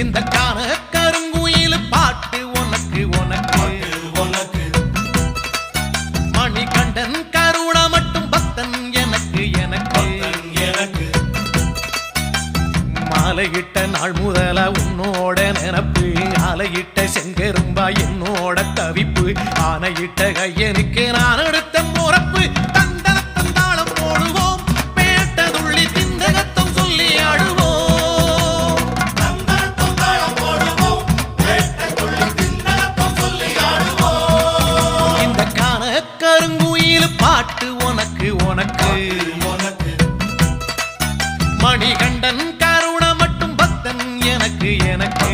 இந்த கான கருங்குயில் பாட்டு உனக்கு உனக்கு உனக்கு மணிகண்டன் கருண மட்டும் பக்தன் எனக்கு எனக்கு எனக்கு மாலையிட்ட நாள் முதல உன்னோட நினப்பு ஆலையிட்ட செங்கரும்பா என்னோட தவிப்பு ஆனையிட்ட கையனுக்கு நான் எடுத்த முறப்பு தந்தரத்தம் தாளம் போடுவோம் பேட்டதுள்ளி திந்தகத்தம் சொல்லி ஆடுவோம் தந்தரத்தம் தாளம் போடுவோம் பேட்டதுள்ளி திந்தகத்தம் சொல்லி ஆடுவோம் இந்த கான கருங்குயில் பாட்டு உனக்கு உனக்கு உனக்கு மணிகண்டன் கருண மட்டும் பக்தன் எனக்கு எனக்கு